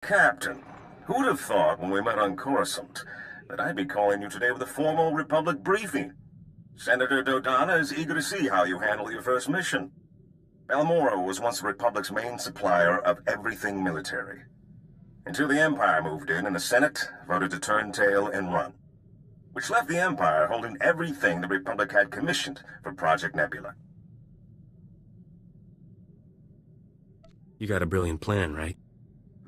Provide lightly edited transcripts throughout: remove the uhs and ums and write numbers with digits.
Captain, who'd have thought when we met on Coruscant that I'd be calling you today with a formal Republic briefing? Senator Dodonna is eager to see how you handle your first mission. Balmorra was once the Republic's main supplier of everything military. Until the Empire moved in and the Senate voted to turn tail and run. Which left the Empire holding everything the Republic had commissioned for Project Nebula. You got a brilliant plan, right?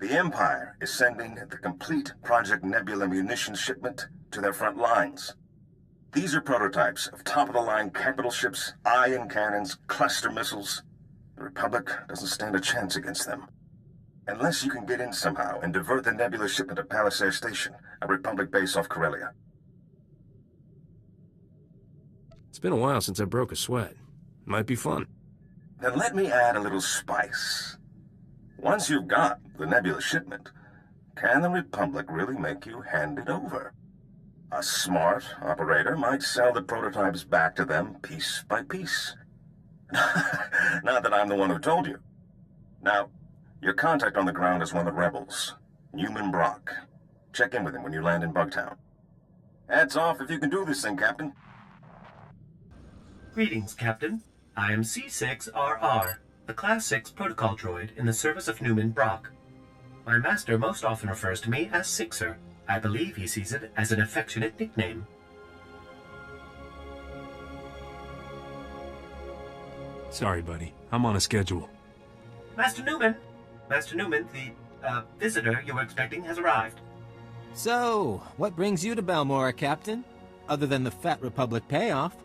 The Empire is sending the complete Project Nebula munitions shipment to their front lines. These are prototypes of top-of-the-line capital ships, ion cannons, cluster missiles. The Republic doesn't stand a chance against them. Unless you can get in somehow and divert the Nebula shipment to Palisade Station, a Republic base off Corellia. It's been a while since I broke a sweat. Might be fun. Then let me add a little spice. Once you've got the Nebula shipment, can the Republic really make you hand it over? A smart operator might sell the prototypes back to them piece by piece. Not that I'm the one who told you. Now, your contact on the ground is one of the rebels, Newman Brock. Check in with him when you land in Bugtown. Hats off if you can do this thing, Captain. Greetings, Captain. I am C6RR, the Class 6 protocol droid in the service of Newman Brock. My master most often refers to me as Sixer. I believe he sees it as an affectionate nickname. Sorry, buddy. I'm on a schedule. Master Newman, the visitor you were expecting has arrived. So, what brings you to Balmorra, Captain? Other than the Fat Republic payoff?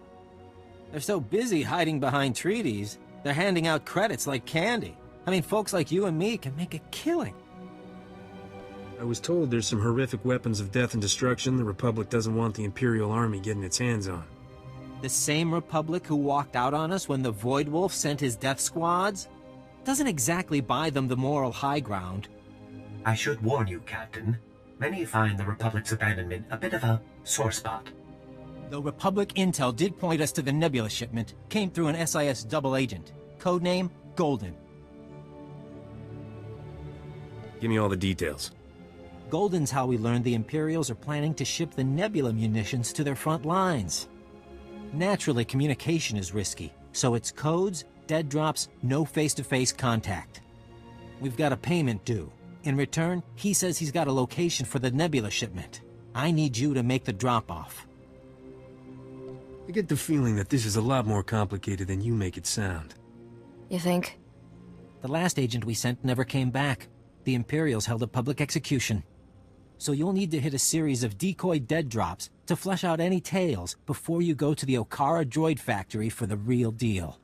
They're so busy hiding behind treaties, they're handing out credits like candy. I mean, folks like you and me can make a killing. I was told there's some horrific weapons of death and destruction the Republic doesn't want the Imperial Army getting its hands on. The same Republic who walked out on us when the Void Wolf sent his death squads? Doesn't exactly buy them the moral high ground. I should warn you, Captain. Many find the Republic's abandonment a bit of a sore spot. Though Republic intel did point us to the Nebula shipment, came through an SIS double agent. Codename, Golden. Give me all the details. Golden's how we learned the Imperials are planning to ship the Nebula munitions to their front lines. Naturally, communication is risky, so it's codes, dead drops, no face-to-face contact. We've got a payment due. In return, he says he's got a location for the Nebula shipment. I need you to make the drop-off. I get the feeling that this is a lot more complicated than you make it sound. You think? The last agent we sent never came back. The Imperials held a public execution. So you'll need to hit a series of decoy dead drops to flesh out any tales before you go to the Okara droid factory for the real deal.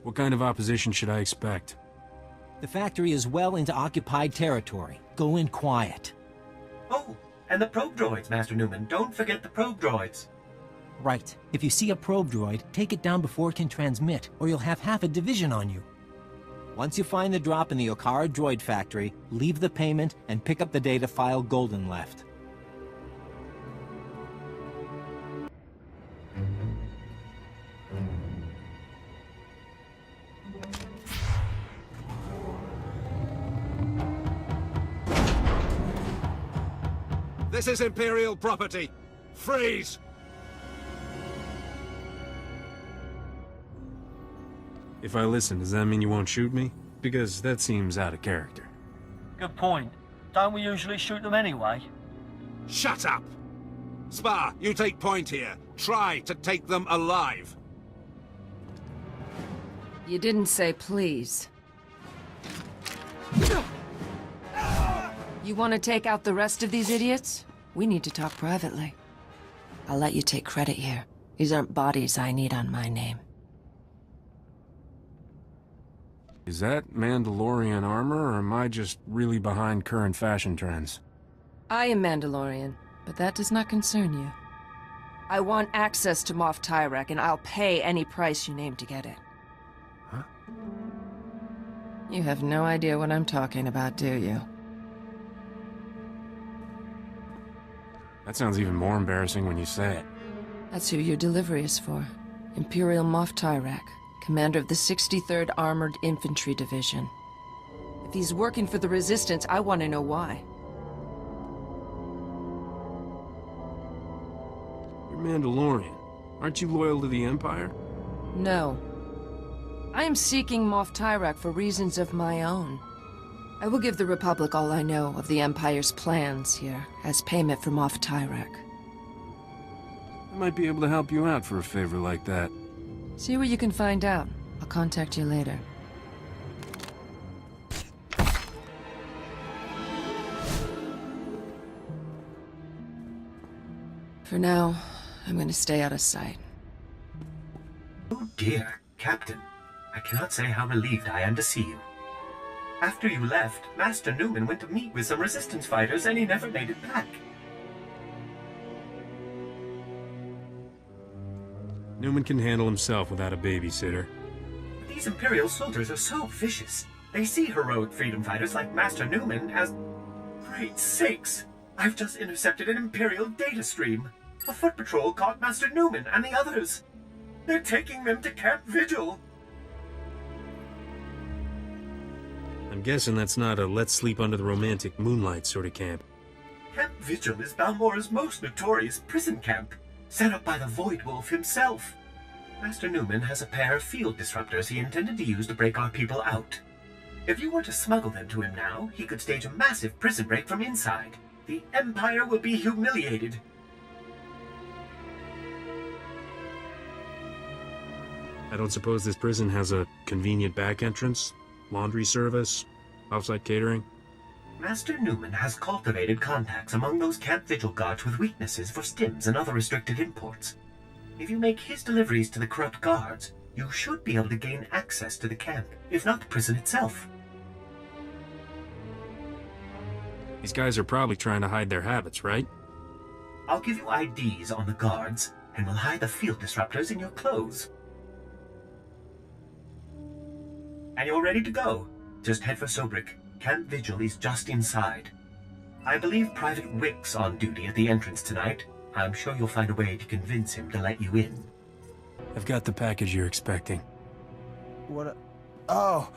What kind of opposition should I expect? The factory is well into occupied territory. Go in quiet. Oh, and the probe droids, Master Newman. Don't forget the probe droids. Right. If you see a probe droid, take it down before it can transmit, or you'll have half a division on you. Once you find the drop in the Okara droid factory, leave the payment and pick up the data file Golden left. This is Imperial property. Freeze! If I listen, does that mean you won't shoot me? Because that seems out of character. Good point. Don't we usually shoot them anyway? Shut up! Spar, you take point here. Try to take them alive. You didn't say please. You want to take out the rest of these idiots? We need to talk privately. I'll let you take credit here. These aren't bodies I need on my name. Is that Mandalorian armor, or am I just really behind current fashion trends? I am Mandalorian, but that does not concern you. I want access to Moff Tyrek, and I'll pay any price you name to get it. Huh? You have no idea what I'm talking about, do you? That sounds even more embarrassing when you say it. That's who your delivery is for. Imperial Moff Tyrek, commander of the 63rd Armored Infantry Division. If he's working for the Resistance, I want to know why. You're Mandalorian. Aren't you loyal to the Empire? No. I am seeking Moff Tyrak for reasons of my own. I will give the Republic all I know of the Empire's plans here, as payment for Moff Tyrak. I might be able to help you out for a favor like that. See what you can find out. I'll contact you later. For now, I'm gonna stay out of sight. Oh dear, Captain. I cannot say how relieved I am to see you. After you left, Master Newman went to meet with some Resistance fighters and he never made it back. Newman can handle himself without a babysitter. These Imperial soldiers are so vicious. They see heroic freedom fighters like Master Newman as... Great sakes! I've just intercepted an Imperial data stream. A foot patrol caught Master Newman and the others. They're taking them to Camp Vigil. I'm guessing that's not a let's sleep under the romantic moonlight sort of camp. Camp Vigil is Balmorra's most notorious prison camp, set up by the Void Wolf himself. Master Newman has a pair of field disruptors he intended to use to break our people out. If you were to smuggle them to him now, he could stage a massive prison break from inside. The Empire will be humiliated. I don't suppose this prison has a convenient back entrance? Laundry service? Offsite catering? Master Newman has cultivated contacts among those Camp Vigil guards with weaknesses for stims and other restricted imports. If you make his deliveries to the corrupt guards, you should be able to gain access to the camp, if not the prison itself. These guys are probably trying to hide their habits, right? I'll give you IDs on the guards, and we'll hide the field disruptors in your clothes. And you're ready to go. Just head for Sobrik. Camp Vigil is just inside. I believe Private Wick's on duty at the entrance tonight. I'm sure you'll find a way to convince him to let you in. I've got the package you're expecting. Oh,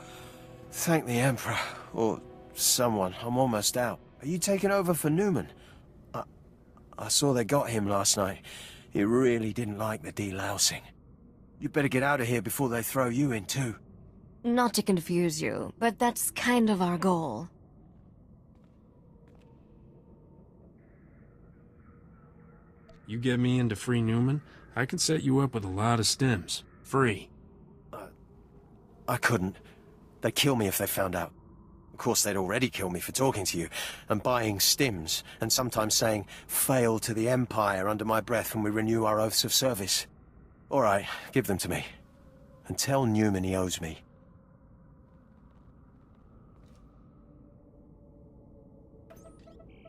thank the Emperor. Or someone. I'm almost out. Are you taking over for Newman? I saw they got him last night. He really didn't like the delousing. You better get out of here before they throw you in too. Not to confuse you, but that's kind of our goal. You get me into free Newman, I can set you up with a lot of stims. Free. I couldn't. They'd kill me if they found out. Of course, they'd already kill me for talking to you, and buying stims, and sometimes saying, "Fail to the Empire" under my breath when we renew our oaths of service. All right, give them to me. And tell Newman he owes me.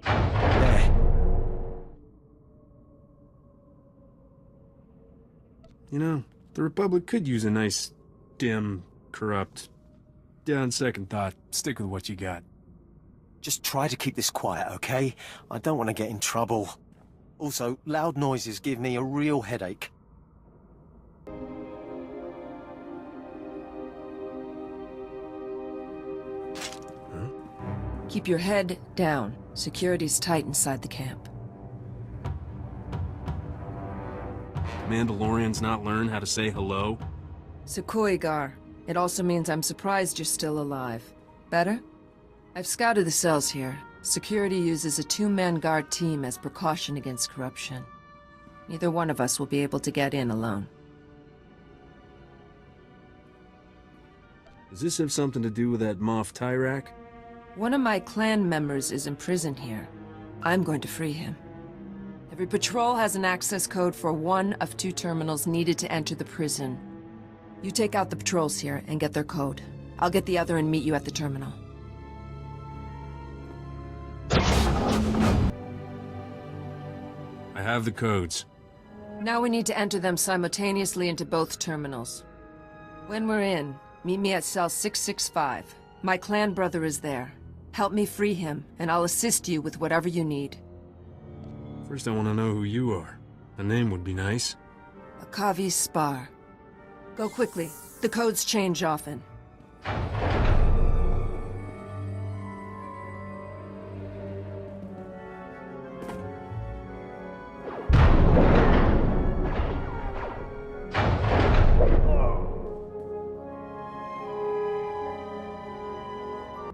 There. You know, the Republic could use a nice, dim, corrupt... Yeah, on second thought, stick with what you got. Just try to keep this quiet, okay? I don't want to get in trouble. Also, loud noises give me a real headache. Keep your head down. Security's tight inside the camp. Mandalorians not learn how to say hello? Sekoigar. It also means I'm surprised you're still alive. Better? I've scouted the cells here. Security uses a two-man guard team as precaution against corruption. Neither one of us will be able to get in alone. Does this have something to do with that Moff Tyrak? One of my clan members is imprisoned here. I'm going to free him. Every patrol has an access code for one of two terminals needed to enter the prison. You take out the patrols here and get their code. I'll get the other and meet you at the terminal. I have the codes. Now we need to enter them simultaneously into both terminals. When we're in, meet me at cell 665. My clan brother is there. Help me free him, and I'll assist you with whatever you need. First I want to know who you are. A name would be nice. Akavi Spar. Go quickly. The codes change often.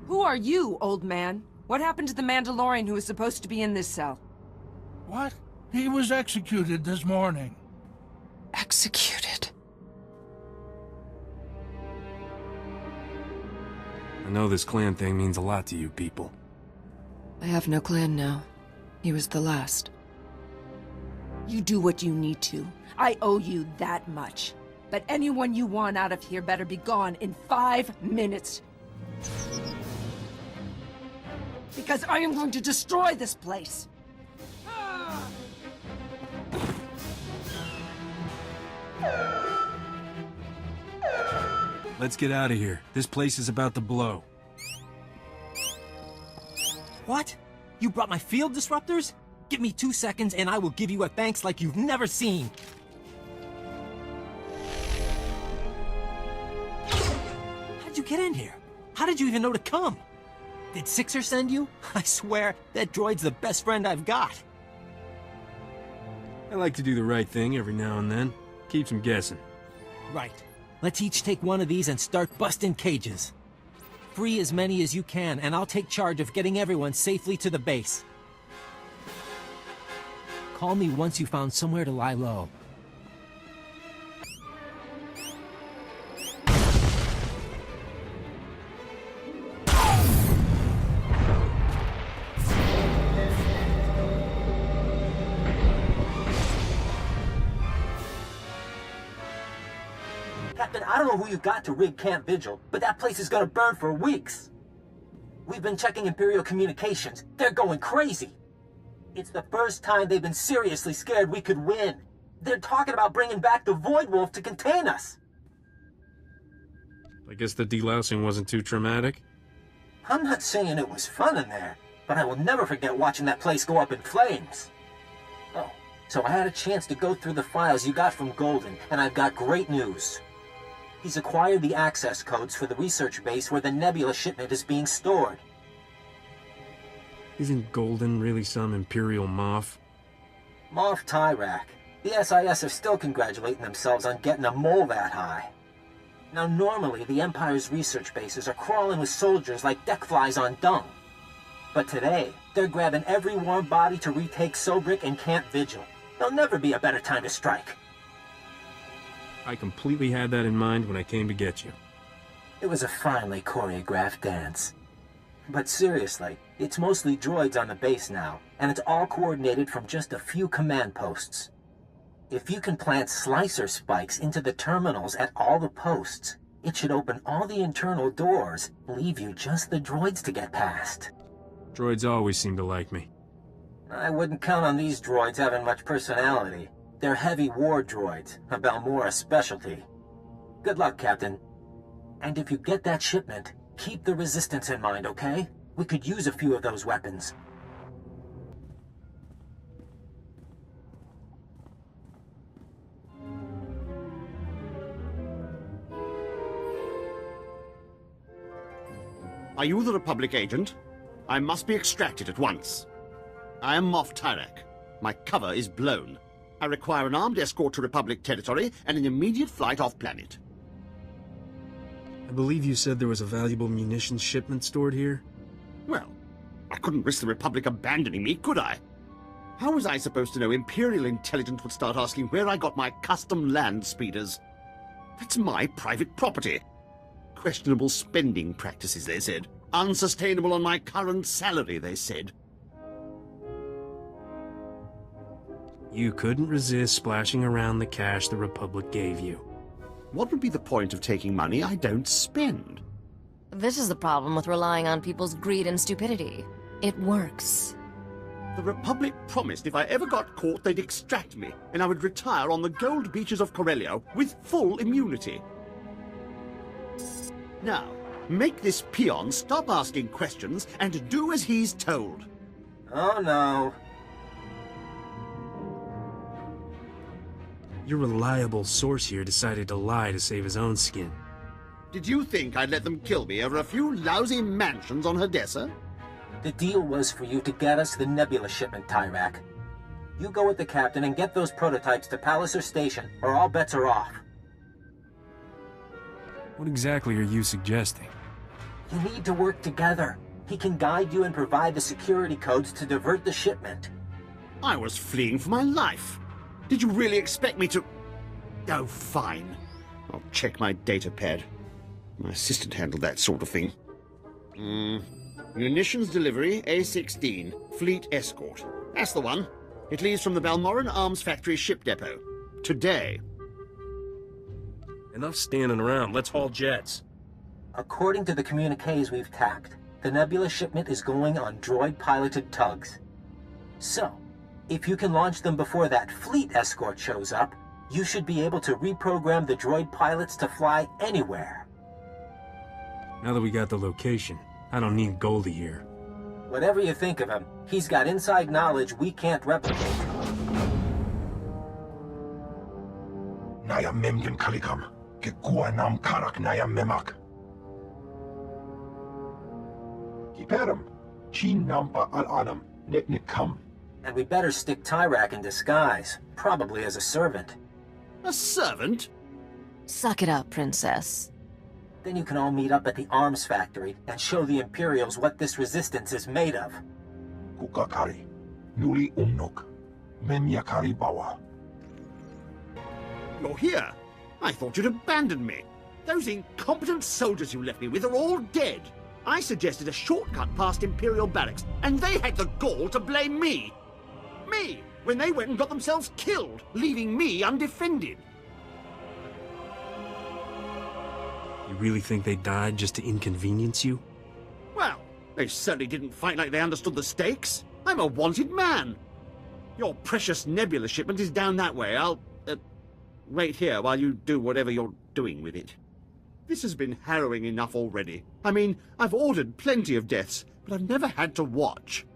Who are you, old man? What happened to the Mandalorian who was supposed to be in this cell? What? He was executed this morning. Executed? I know this clan thing means a lot to you people. I have no clan now. He was the last. You do what you need to. I owe you that much. But anyone you want out of here better be gone in 5 minutes. Because I am going to destroy this place. Let's get out of here. This place is about to blow. What? You brought my field disruptors? Give me 2 seconds and I will give you a thanks like you've never seen. How'd you get in here? How did you even know to come? Did Sixer send you? I swear, that droid's the best friend I've got. I like to do the right thing every now and then. Keeps them guessing. Right. Let's each take one of these and start busting cages. Free as many as you can, and I'll take charge of getting everyone safely to the base. Call me once you found somewhere to lie low. Captain, I don't know who you got to rig Camp Vigil, but that place is gonna burn for weeks. We've been checking Imperial communications. They're going crazy. It's the first time they've been seriously scared we could win. They're talking about bringing back the Void Wolf to contain us. I guess the delousing wasn't too traumatic. I'm not saying it was fun in there, but I will never forget watching that place go up in flames. Oh, so I had a chance to go through the files you got from Golden, and I've got great news. He's acquired the access codes for the research base where the Nebula shipment is being stored. Isn't Golden really some Imperial Moff? Moff Tyrak. The SIS are still congratulating themselves on getting a mole that high. Now normally the Empire's research bases are crawling with soldiers like deck flies on dung. But today, they're grabbing every warm body to retake Sobrik and Camp Vigil. There'll never be a better time to strike. I completely had that in mind when I came to get you. It was a finely choreographed dance. But seriously, it's mostly droids on the base now, and it's all coordinated from just a few command posts. If you can plant slicer spikes into the terminals at all the posts, it should open all the internal doors, leave you just the droids to get past. Droids always seem to like me. I wouldn't count on these droids having much personality. They're heavy war droids, a Balmorra specialty. Good luck, Captain. And if you get that shipment, keep the Resistance in mind, okay? We could use a few of those weapons. Are you the Republic agent? I must be extracted at once. I am Moff Tyrak. My cover is blown. I require an armed escort to Republic territory and an immediate flight off-planet. I believe you said there was a valuable munitions shipment stored here? Well, I couldn't risk the Republic abandoning me, could I? How was I supposed to know Imperial intelligence would start asking where I got my custom land speeders? That's my private property. Questionable spending practices, they said. Unsustainable on my current salary, they said. You couldn't resist splashing around the cash the Republic gave you. What would be the point of taking money I don't spend? This is the problem with relying on people's greed and stupidity. It works. The Republic promised if I ever got caught, they'd extract me, and I would retire on the gold beaches of Corellia with full immunity. Now, make this peon stop asking questions and do as he's told. Oh no. Your reliable source here decided to lie to save his own skin. Did you think I'd let them kill me over a few lousy mansions on Hadessa? The deal was for you to get us the Nebula shipment, Tyrak. You go with the captain and get those prototypes to Palliser Station, or all bets are off. What exactly are you suggesting? You need to work together. He can guide you and provide the security codes to divert the shipment. I was fleeing for my life. Did you really expect me to... Oh, fine. I'll check my data pad. My assistant handled that sort of thing. Munitions delivery, A-16, Fleet Escort. That's the one. It leaves from the Balmorra Arms Factory ship depot. Today. Enough standing around. Let's haul jets. According to the communiques we've tacked, the Nebula shipment is going on droid-piloted tugs. So, if you can launch them before that fleet escort shows up, you should be able to reprogram the droid pilots to fly anywhere. Now that we got the location, I don't need Goldie here. Whatever you think of him, he's got inside knowledge we can't replicate. Naya memgen kalikam, ke kua nam karak naya memak. Kiperum, chin nampa al-anam, nek kam. And we better stick Tyrak in disguise, probably as a servant. A servant? Suck it up, Princess. Then you can all meet up at the arms factory and show the Imperials what this resistance is made of. Kukakari, nuli umnuk, memyakari bawa. You're here. I thought you'd abandoned me. Those incompetent soldiers you left me with are all dead. I suggested a shortcut past Imperial barracks, and they had the gall to blame me. Me, when they went and got themselves killed, leaving me undefended. You really think they died just to inconvenience you? Well, they certainly didn't fight like they understood the stakes. I'm a wanted man. Your precious Nebula shipment is down that way. I'll, wait here while you do whatever you're doing with it. This has been harrowing enough already. I mean, I've ordered plenty of deaths, but I've never had to watch.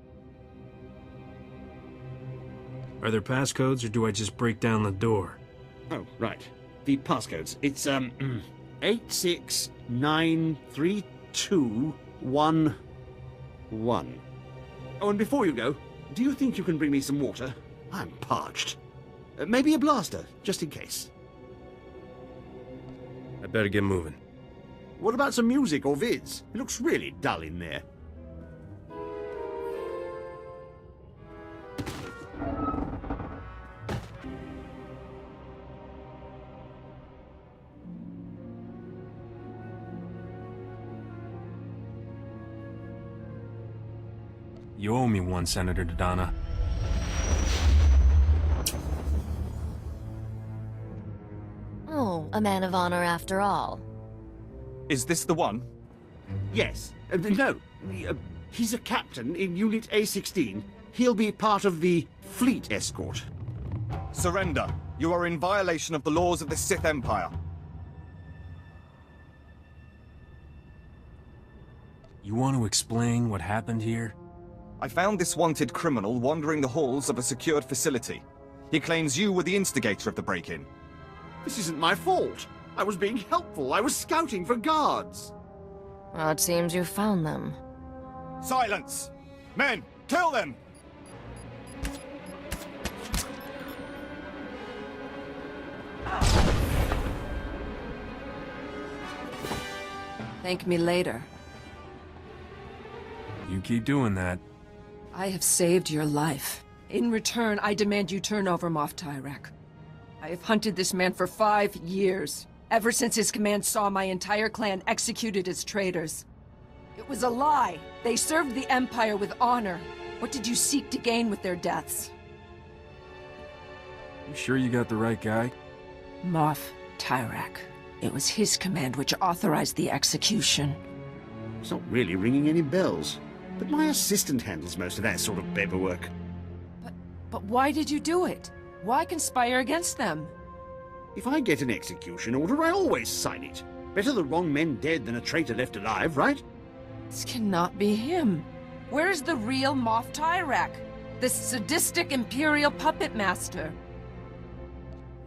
Are there passcodes, or do I just break down the door? Oh, right. The passcodes. It's, 86932111. Oh, and before you go, do you think you can bring me some water? I'm parched. Maybe a blaster, just in case. I better get moving. What about some music or vids? It looks really dull in there. You owe me one, Senator Dodonna. Oh, a man of honor after all. Is this the one? Yes. No. He's a captain in Unit A-16. He'll be part of the Fleet Escort. Surrender. You are in violation of the laws of the Sith Empire. You want to explain what happened here? I found this wanted criminal wandering the halls of a secured facility. He claims you were the instigator of the break-in. This isn't my fault. I was being helpful. I was scouting for guards. Well, it seems you found them. Silence! Men, kill them! Thank me later. You keep doing that. I have saved your life. In return, I demand you turn over Moff Tyrak. I have hunted this man for 5 years, ever since his command saw my entire clan executed as traitors. It was a lie. They served the Empire with honor. What did you seek to gain with their deaths? You sure you got the right guy? Moff Tyrak. It was his command which authorized the execution. It's not really ringing any bells. But my assistant handles most of that sort of paperwork. But why did you do it? Why conspire against them? If I get an execution order, I always sign it. Better the wrong men dead than a traitor left alive, right? This cannot be him. Where is the real Moff Tyrak? The sadistic Imperial puppet master?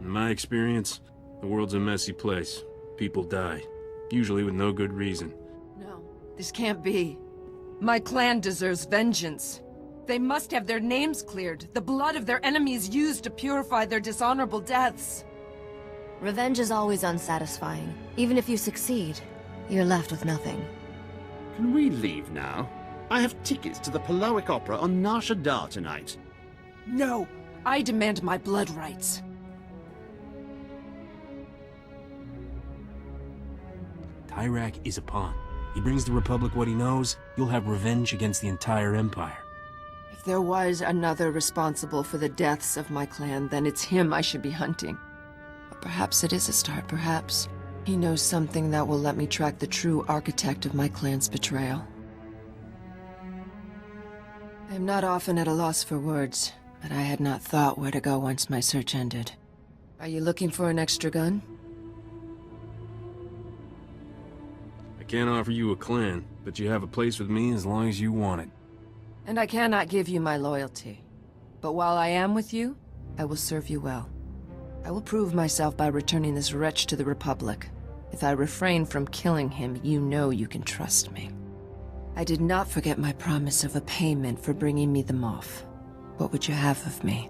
In my experience, the world's a messy place. People die, usually with no good reason. No, this can't be. My clan deserves vengeance. They must have their names cleared, the blood of their enemies used to purify their dishonorable deaths. Revenge is always unsatisfying. Even if you succeed, you're left with nothing. Can we leave now? I have tickets to the Polawic Opera on Nar Shaddaa tonight. No! I demand my blood rights. Tyrak is a pawn. He brings the Republic what he knows, you'll have revenge against the entire Empire. If there was another responsible for the deaths of my clan, then it's him I should be hunting. But perhaps it is a start, perhaps. He knows something that will let me track the true architect of my clan's betrayal. I am not often at a loss for words, but I had not thought where to go once my search ended. Are you looking for an extra gun? I can't offer you a clan, but you have a place with me as long as you want it. And I cannot give you my loyalty. But while I am with you, I will serve you well. I will prove myself by returning this wretch to the Republic. If I refrain from killing him, you know you can trust me. I did not forget my promise of a payment for bringing me the Moff. What would you have of me?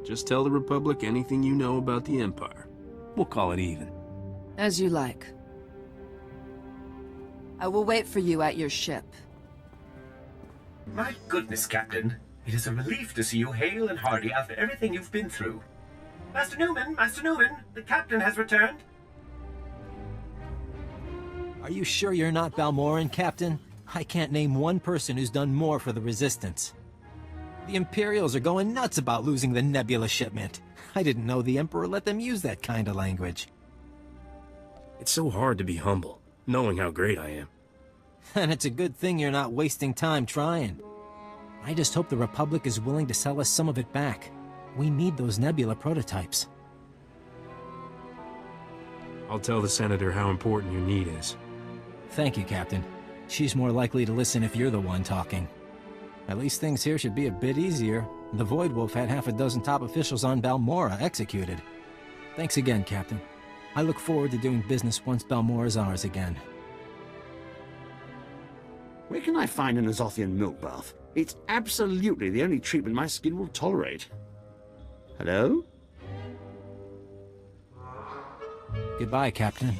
Just tell the Republic anything you know about the Empire. We'll call it even. As you like. I will wait for you at your ship. My goodness, Captain. It is a relief to see you hale and hearty after everything you've been through. Master Newman, the Captain has returned. Are you sure you're not Balmorran, Captain? I can't name one person who's done more for the Resistance. The Imperials are going nuts about losing the Nebula shipment. I didn't know the Emperor let them use that kind of language. It's so hard to be humble, knowing how great I am. And it's a good thing you're not wasting time trying. I just hope the Republic is willing to sell us some of it back. We need those Nebula prototypes. I'll tell the Senator how important your need is. Thank you, Captain. She's more likely to listen if you're the one talking. At least things here should be a bit easier. The Void Wolf had half a dozen top officials on Balmorra executed. Thanks again, Captain. I look forward to doing business once Balmorra's ours again. Where can I find an Azothian milk bath? It's absolutely the only treatment my skin will tolerate. Hello? Goodbye, Captain.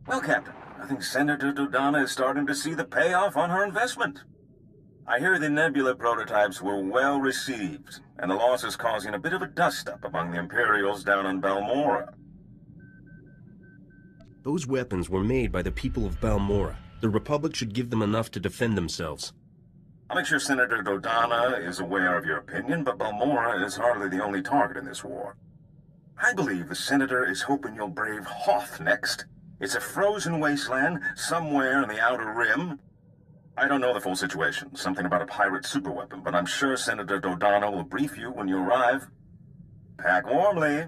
Well, Captain, I think Senator Dodonna is starting to see the payoff on her investment. I hear the Nebula prototypes were well received, and the loss is causing a bit of a dust-up among the Imperials down on Balmorra. Those weapons were made by the people of Balmorra. The Republic should give them enough to defend themselves. I'll make sure Senator Dodonna is aware of your opinion, but Balmorra is hardly the only target in this war. I believe the Senator is hoping you'll brave Hoth next. It's a frozen wasteland somewhere in the Outer Rim. I don't know the full situation, something about a pirate superweapon, but I'm sure Senator Dodonna will brief you when you arrive. Pack warmly.